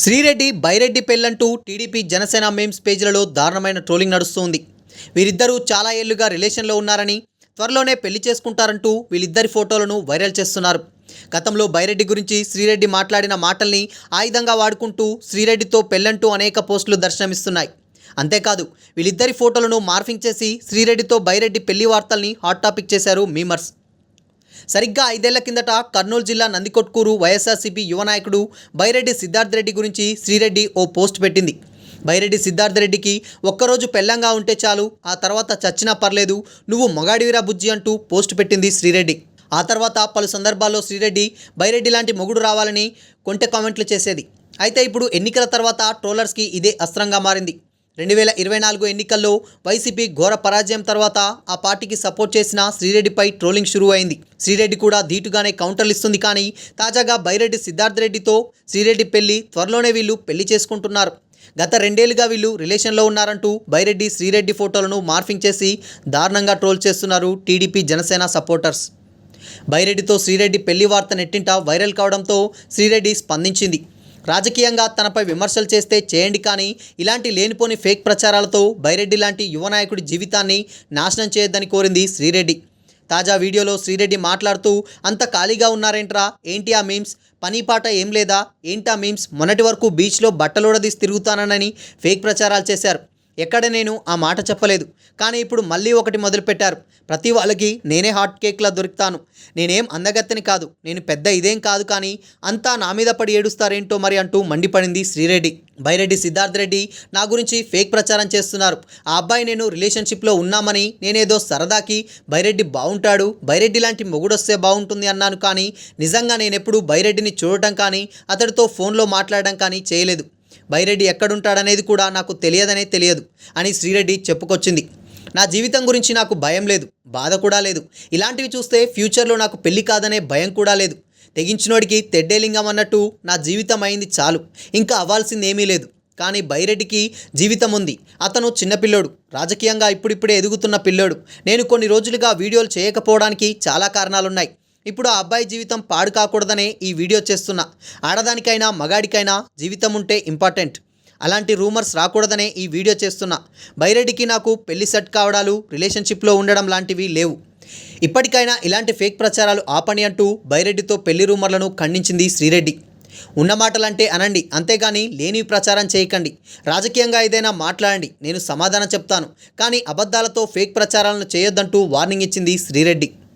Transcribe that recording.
Sri Reddy Byreddy పెళ్ళంటూ TDP Janasena memes పేజీలలో దారుణమైన trolling నడుస్తోంది. వీరిద్దరూ చాలా ఏళ్లుగా రిలేషన్లో ఉన్నారని, త్వరలోనే పెళ్లి చేసుకుంటారంటూ వీళ్ళిద్దరి ఫోటోలను వైరల్ చేస్తున్నారు. గతంలో బైరెడ్డి గురించి శ్రీరెడ్డి మాట్లాడిన మాటల్ని ఆయుధంగా వాడుకుంటూ శ్రీరెడ్డితో పెళ్ళంటూ అనేక పోస్టులు దర్శనమిస్తున్నాయి. అంతేకాదు వీళ్ళిద్దరి ఫోటోలను మార్ఫింగ్ చేసి శ్రీరెడ్డితో బైరెడ్డి పెళ్లి వార్తల్ని హాట్ టాపిక్ చేశారు మీమర్స్. సరిగ్గా 5 ఏళ్ల కిందట కర్నూలు జిల్లా నందికొట్కూరు వైఎస్ఆర్సీపీ యువ నాయకుడు బైరెడ్డి సిద్ధార్థ రెడ్డి గురించి శ్రీరెడ్డి ఓ పోస్ట్ పెట్టింది. బైరెడ్డి సిద్ధార్థ రెడ్డికి ఒక్కరోజు పెళ్ళంగా ఉంటే చాలు, ఆ తర్వాత చచ్చినా పర్లేదు, నువ్వు మొగాడివిరా బుజ్జి అంటూ పోస్ట్ పెట్టింది శ్రీరెడ్డి. ఆ తర్వాత పలు సందర్భాల్లో శ్రీరెడ్డి బైరెడ్డి లాంటి మొగుడు రావాలని కొంటె కామెంట్లు చేసేది. అయితే ఇప్పుడు ఎన్నికల తర్వాత ట్రోలర్స్కి ఇదే అస్త్రంగా మారింది. 2024 ఎన్నికల్లో వైసీపీ ఘోర పరాజయం తర్వాత ఆ పార్టీకి సపోర్ట్ చేసిన శ్రీరెడ్డిపై ట్రోలింగ్ షురూ అయింది. శ్రీరెడ్డి కూడా ధీటుగానే కౌంటర్లు ఇస్తుంది. కానీ తాజాగా బైరెడ్డి సిద్ధార్థ రెడ్డితో శ్రీరెడ్డి పెళ్లి, త్వరలోనే వీళ్ళు పెళ్లి చేసుకుంటున్నారు, గత 2 ఏళ్లుగా వీళ్ళు రిలేషన్లో ఉన్నారంటూ బైరెడ్డి శ్రీరెడ్డి ఫోటోలను మార్ఫింగ్ చేసి దారుణంగా ట్రోల్ చేస్తున్నారు టీడీపీ జనసేన సపోర్టర్స్. బైరెడ్డితో శ్రీరెడ్డి పెళ్లి వార్త నెట్టింట వైరల్ కావడంతో శ్రీరెడ్డి స్పందించింది. రాజకీయంగా తనపై విమర్శలు చేస్తే చేయండి, కానీ ఇలాంటి లేనిపోని ఫేక్ ప్రచారాలతో బైరెడ్డి లాంటి యువ నాయకుడి జీవితాన్ని నాశనం చేయొద్దని కోరింది శ్రీరెడ్డి. తాజా వీడియోలో శ్రీరెడ్డి మాట్లాడుతూ, అంత ఖాళీగా ఉన్నారేంట్రా, ఏంటి ఆ మీమ్స్, పని పాట ఏం లేదా, ఏంటా మీమ్స్, మొన్నటి వరకు బీచ్లో బట్టలోడదీసి తిరుగుతానని ఫేక్ ప్రచారాలు చేశారు, ఎక్కడ నేను ఆ మాట చెప్పలేదు, కానీ ఇప్పుడు మళ్ళీ ఒకటి మొదలుపెట్టారు, ప్రతి వాళ్ళకి నేనే హాట్ కేక్లా దొరుకుతాను, నేనేం అందగత్తెని కాదు, నేను పెద్ద ఇదేం కాదు, కానీ అంతా నా మీద పడి ఏడుస్తారేంటో మరి అంటూ మండిపడింది శ్రీరెడ్డి. బైరెడ్డి సిద్ధార్థ రెడ్డి నా గురించి ఫేక్ ప్రచారం చేస్తున్నారు, ఆ అబ్బాయి నేను రిలేషన్షిప్లో ఉన్నామని నేనేదో సరదాకి బైరెడ్డి బాగుంటాడు, బైరెడ్డి లాంటి మొగుడొస్తే బాగుంటుంది అన్నాను, కానీ నిజంగా నేనెప్పుడు బైరెడ్డిని చూడటం కానీ అతడితో ఫోన్లో మాట్లాడడం కానీ చేయలేదు, బైరెడ్డి ఎక్కడుంటాడనేది కూడా నాకు తెలియదు అని శ్రీరెడ్డి చెప్పుకొచ్చింది. నా జీవితం గురించి నాకు భయం లేదు, బాధ కూడా లేదు, ఇలాంటివి చూస్తే ఫ్యూచర్లో నాకు పెళ్లి కాదనే భయం కూడా లేదు, తెగించినోడికి తెడ్డేలింగం అన్నట్టు నా జీవితం అయింది చాలు, ఇంకా అవ్వాల్సింది ఏమీ లేదు. కానీ బైరెడ్డికి జీవితం ఉంది, అతను చిన్నపిల్లోడు, రాజకీయంగా ఇప్పుడిప్పుడే ఎదుగుతున్న పిల్లోడు, నేను కొన్ని రోజులుగా వీడియోలు చేయకపోవడానికి చాలా కారణాలున్నాయి, ఇప్పుడు ఆ అబ్బాయి జీవితం పాడు కాకూడదనే ఈ వీడియో చేస్తున్నా, ఆడదానికైనా మగాడికైనా జీవితం ఉంటే ఇంపార్టెంట్, అలాంటి రూమర్స్ రాకూడదనే ఈ వీడియో చేస్తున్నా, బైరెడ్డికి నాకు పెళ్లి సెట్ కావడాలు, రిలేషన్షిప్లో ఉండడం లాంటివి లేవు, ఇప్పటికైనా ఇలాంటి ఫేక్ ప్రచారాలు ఆపని అంటూ బైరెడ్డితో పెళ్లి రూమర్లను ఖండించింది శ్రీరెడ్డి. ఉన్న మాటలంటే అనండి, అంతేగాని లేని ప్రచారం చేయకండి, రాజకీయంగా ఏదైనా మాట్లాడండి, నేను సమాధానం చెప్తాను, కానీ అబద్ధాలతో ఫేక్ ప్రచారాలను చేయొద్దంటూ వార్నింగ్ ఇచ్చింది శ్రీరెడ్డి.